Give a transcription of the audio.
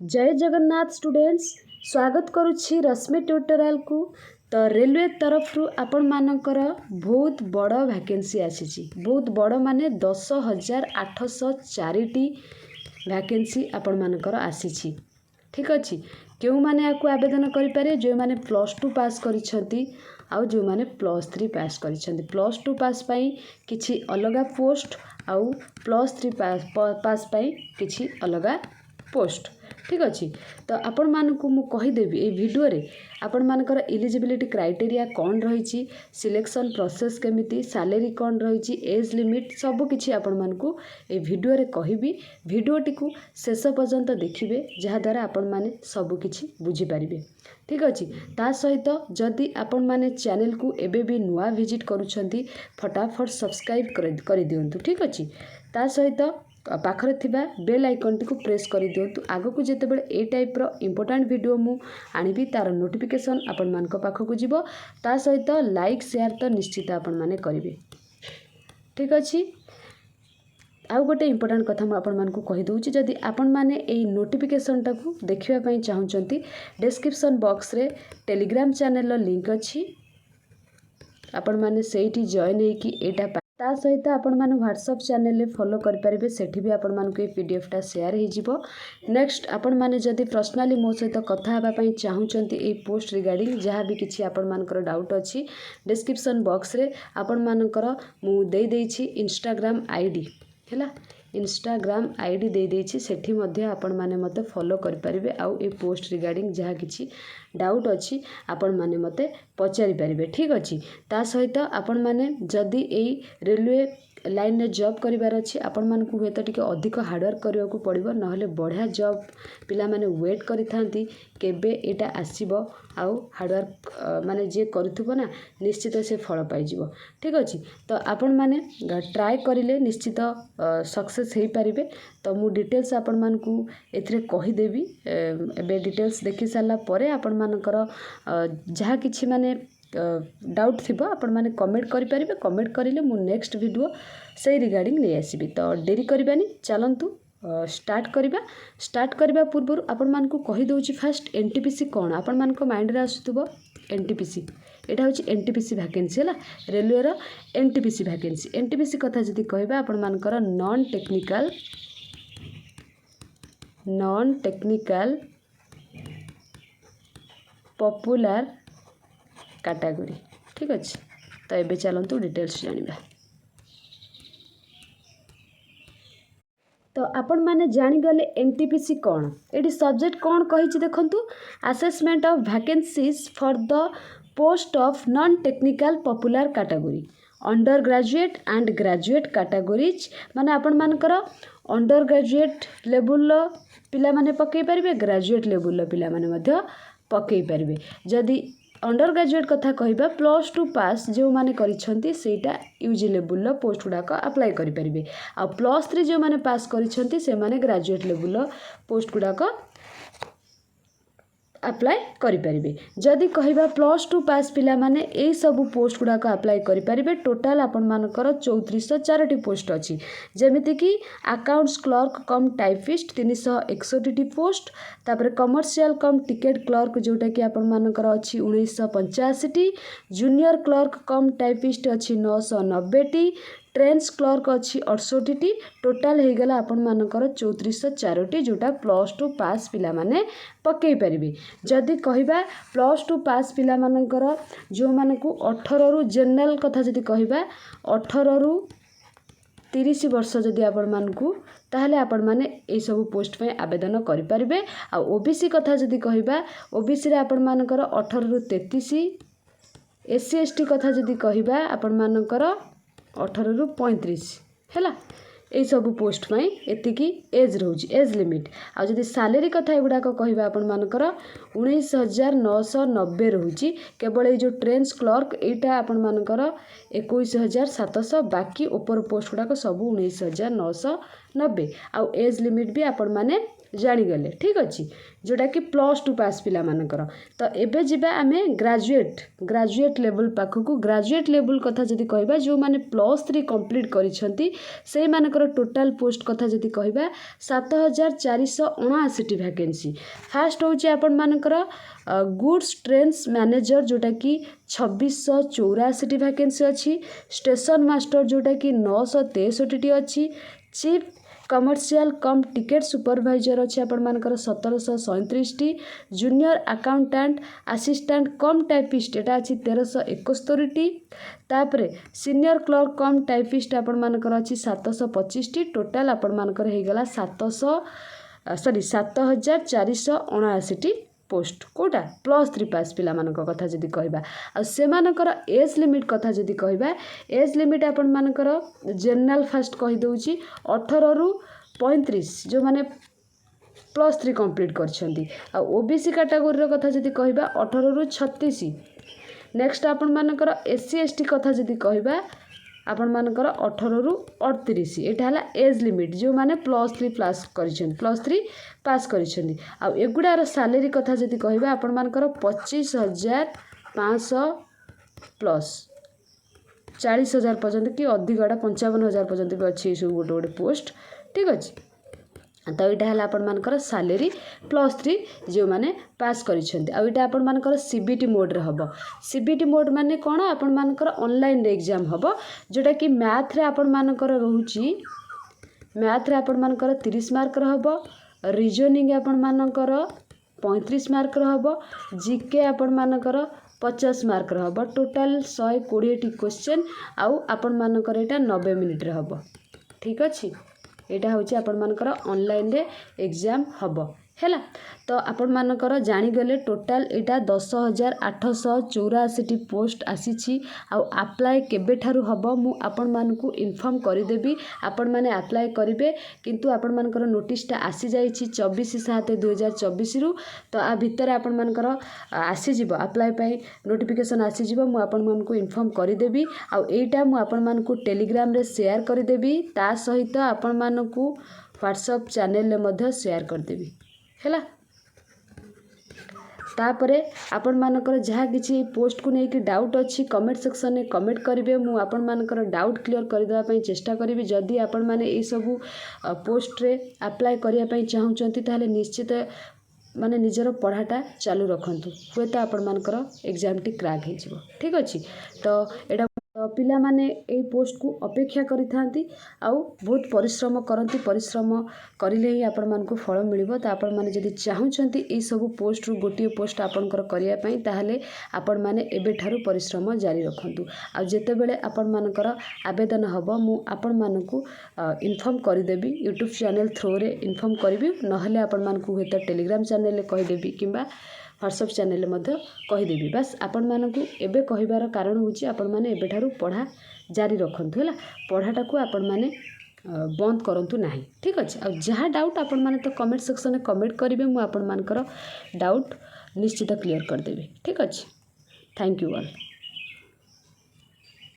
जय जगन्नाथ स्टूडेंट्स स्वागत करुछि रश्मि ट्यूटोरियल को। तो रेलवे तरफ रु आपण मानकर बहुत बड़ वैकेंसी आसी, बहुत बड़ माने 10,804 वैकेंसी आपण मानकर आसी। ठीक अच्छे, क्यों माने आपको आवेदन करें जो मैंने +2 पास करिसेंती आउ जो मैंने +3 पास करिसेंती। +2 पास पाई किछि अलगा पोस्ट आउ +3 पास पाई किछि अलगा पोस्ट। ठीक अच्छे, तो आपण मानकु मु कहीदेवी ए वीडियो रे आपण मानकर इलिजिबिलिटी क्राइटेरिया कौन रही, सिलेक्शन प्रोसेस केमिति, सैलरी कौन रही, एज लिमिट सब किछि आपण मानकु ए वीडियो रे कहिबी। वीडियोटी को शेष पर्यंत देखिए जहाद्वारा आपण माने सब किछि बुझी पारिबे। ठीक अच्छे, ता सहित जदि आपण माने चैनल को एबे भी नुआ विजिट करूछंती फटाफट सब्सक्राइब कर दियंतु। ठीक अच्छे, ता सहित पाखरे थिबा बेल आइकन टी को प्रेस कर दियंतु। आगो को जेतेबेले ए टाइप रो इंपोर्टेंट वीडियो मु आनिबी तार नोटिफिकेशन आपण मानक पाखक जिवो। ता सहित लाइक शेयर तो निश्चित आपण माने करिवे। ठीक अच्छे, आउ गोटे इंपोर्टेंट कथा मु आपण मानकु कहि दउची, जदि आपण माने एई नोटिफिकेशन टाकू देखिबा पई चाहुचंती डिस्क्रिप्शन बॉक्स रे टेलीग्राम चैनल रो लिंक अछि, आपण माने सेठी जॉइन हेकी एटा ता सहित आपण माने व्हाट्सएप चैनल रे फॉलो कर परिबे। सेठी भी आपण मानकु पीडीएफ टा शेयर हे जिवो। नेक्स्ट आपण माने जदि पर्सनली मो सहित कथा हेबा पई चाहुचंती ए पोस्ट रिगार्डिंग जहाँ भी किछि आपण मानकर डाउट अछि डिस्क्रिप्शन बॉक्स रे आपण मानकर मु दे देछि इंस्टाग्राम आईडी हैला। इंस्टाग्राम आईडी दे देछि, सेठी मध्ये आपण माने मते फॉलो कर परिबे। आउ ए पोस्ट रिगार्डिंग जहाँ किछि डाउट अछि आपण माने मते पचारि परिबे। ठीक अछि, ता सहित आपण माने जदि एई रेलवे लाइन में जॉब करिवार अछि आपण मानकु हेत टिके अधिक हार्डवर्क करबा को पड़िबो, नहले बढ़िया जॉब पिला माने वेट करिथांती केबे एटा आसीबो। आउ हार्डवर्क माने जे करिथबो ना निश्चित से फल पाई जिवो। ठीक अछि, तो आपण माने ट्राई करिले निश्चित सक्सेस हेई पारिबे। तो मु डिटेल्स आपण मानकु एथरे कहि देबी। एबे डिटेल्स देखि साला परे आपण मानकर जहाँ किछि माने डाउट थिबो आपण माने कमेंट करि परिबे। कमेंट करिले मु नेक्स्ट वीडियो से रिगार्डिंग ले आसीबी। तो डेरी करबानी, चलंतु स्टार्ट करबा। स्टार्ट करबा पूर्व आपण मानकु कहि दउची फास्ट एनटीपीसी कोन आपण मानको माइंड रे आसुतबो। एनटीपीसी एटा होची एनटीपीसी वैकेंसी हला, रेलवे रो एनटीपीसी वैकेंसी। एनटीपीसी कथा जदी कहबा आपण मानकर नॉन टेक्निकल पॉपुलर कैटेगरी। ठीक अच्छे, तो एबे चलंतु डिटेल्स जानिबा। तो आपण माने जानी गले एनटीपीसी कौन, एटी सब्जेक्ट कौन कहिछि देखंतु, assessment of vacancies for the post of non technical popular category under graduate and graduate categories. माने आपण मानकर अंडर ग्रेजुएट लेवल पिला माने पकई परिबे, ग्रेजुएट लेवल पिला माने मध्य पकई परिबे। जदि अंडर ग्रेजुएट कथा कहबा +2 पास जो माने करिसंती सेटा यूजी लेवल पोस्ट गुडाक अप्लाई करि परिबे। आ +3 जो माने पास करिसंती से माने ग्रेजुएट लेवल पोस्ट गुडाक अप्लाई करि परिबे। जदि कहबा +2 पास पिला माने एई सब पोस्ट गुडाक अप्लाई करि परिबे। टोटल आपण मानकर 3404 पोस्ट अछि, जेमिति कि अकाउंट्स क्लर्क कम टाइपिस्ट 361 पोस्ट, तापर कमर्शियल कम टिकेट क्लर्क जोटा कि आपण मानकर अछि 1985, जूनियर क्लर्क कम टाइपिस्ट अछि 990, ट्रेन्स क्लर्क अच्छी 68। टोटाल हो गला आपण मानकर 3404 जोटा +2 पास पिला माने पकई परिबे। जदि कहबा +2 पास पिला मानकर जो मानकु 18 रु जनरल कथा जदि कहबा 18 रु 30 वर्ष जदि आपण मानकु ताहले आपण माने ए सब पोस्ट पे आवेदन करि परिबे। आ ओबीसी कथा जदि कहबा ओबीसी रे आपण मानकर 18 रु 33, एससी एसटी कथा जदि कहबा आपण मानकर 18 रु 35 हैला। ए सब पोस्ट पाई एतिकी एज रहउची, एज लिमिट। आ जदि सैलरी कथा एगुडा को कहबा आपण मानकर 19,990 रहउची। केवल ए जो ट्रेन्स क्लर्क एटा आपण मानकर 21,700, बाकी ऊपर पोस्ट गुडा को सब 19,990। आ एज लिमिट भी आपण माने जाणीगले ठीक अच्छे जोटा कि +2 पास पिला मानकर तो एबे जिबा आमे ग्रेजुएट लेवल पाखक ग्रेजुएट लेवल कथा जदि कहबा जो माने +3 कंप्लीट करिसंती से मानकर टोटाल पोस्ट कथा जदि कहबा 7479 वैकेंसी फास्ट होची आपण मानकर गुड्स ट्रेन्स मैनेजर जोटा कि 2684 वैकेंसी अच्छी स्टेशन मास्टर जोटा कि 963 अच्छी चीफ कमर्शियल कम टिकेट सुपरवाइजर अच्छे आपण मानकर 1737 जूनियर अकाउंटेंट असिस्टेंट कम टाइपिस्ट एटा अच्छी 1371 तापरे सीनियर क्लर्क कम टाइपिस्ट आपण मानकर अच्छी 725 टोटाल आपण मानकर हे गला 7479 पोस्ट कोटा +3 पास पिला मानक कथा जदि कहबा आ से मानकर एज लिमिट कथा जदि कहबा एज लिमिट आपण मानकर जनरल फास्ट कहि दउची 18 रु 35 जो माने +3 कंप्लीट करछंती आ ओबीसी कैटेगरी कथा जदि कहबा 18 रु 36 नेक्स्ट आपण मानकर एससी एसटी कथा जदि कहबा आपण मानकर 18 रु 38 एटा हला एज लिमिट जो माने +3 पास करिछन +3 पास करिछन आ एगुडार सैलरी कथा जदि कहबा आपण मानकर 25,500 प्लस 40,000 पर्यंत कि अधिकटा 55,000 पर्यंत भी अच्छी सब गोटे गोटे पोस्ट ठीक अच्छे तो यहाँ है आपण मानकर सैलरी +3 जो माने पास करिसेंती आ इटा आपण मानकर सीबीटी मोड रे हबो सीबीटी मोड माने कोन आपण मानकर ऑनलाइन एग्जाम हबो जोटा कि मैथ रे आपण मानकर रहूची मैथ रे आपण मानकर 30 मार्क रहबो रीजनिंग आपण मानकर 35 मार्क रहबो जीके आपण मानकर 50 मार्क रहबो टोटल 120 टी क्वेश्चन आउ आपण मानकर एटा 90 मिनिट रे हबो ठीक अछि एटा होची आपण मानकर ऑनलाइन रे एग्जाम हबो हैला तो आपण मानकर जानी गले टोटल एटा 10,884 टी पोस्ट आसीची आ अप्लाई केबे ठारू हबो मु आपण मानकू इन्फॉर्म करि देबी आपण माने अप्लाई करिवे किंतु आपण मानकर नोटिस टा आसी जाईची 24/7/2024 रु तो आ भितर आपण मानकर आसी जिवो अप्लाई पई नोटिफिकेशन आसी जिवो मु आपण मानकू इन्फॉर्म करि देबी आ एटा मु आपण मानकू टेलीग्राम रे शेयर करि देबी ता सहित आपण मानकू व्हाट्सएप चैनल ले मध्ये शेयर कर देबी हैला तापरे आपण मानकर जहाँ किसी पोस्ट को लेकिन डाउट अच्छी कमेंट सेक्शन में कमेंट करेंगे मु आपण मानकर डाउट क्लियर करदेवा ପାଇଁ चेष्टा करी जदि आपण माने ए सब पोस्ट रे अप्लाई करिया ପାଇଁ चाहउचंती ताले निश्चित माने निजर पढ़ाटा चालू रखंतु हुए तो आपण मानकर एग्जाम टी क्रैक हे जिवो ठीक अछि तो एडा पिला माने ए पोस्ट को अपेक्षा करि थांती आउ बहुत परिश्रम करंती परिश्रम करिले ही आपण मानकू फल मिलिबो त आपण माने जदि चाहउचंती ए सब पोस्ट रु गोटिए पोस्ट आपनकर करिया पई ताहले आपण माने एबे ठारू परिश्रम जारी रखंतु आ जेते बेले आपण मानकर आवेदन हबो मु आपण मानकू इन्फॉर्म करि देबी यूट्यूब चैनल थ्रू रे इन्फॉर्म करबी नहले आपण मानकू हेत टेलीग्राम चैनल ले कहि देबी किंबा व्हाट्सएप चैनल मध्य कहीदेवी बस आपण मानकू एबे कहिबार कारण होची आपण माने एबे ठारू पढ़ा जारी रखंतु हैला पढ़ाटा को आपण माने बंद करंतु नाही ठीक अछि आ जहाँ डाउट आपण माने तो कमेंट सेक्शन में कमेंट करिवे मु आपण मानकर डाउट निश्चित क्लियर कर देबी ठीक अछि थैंक यू ऑल।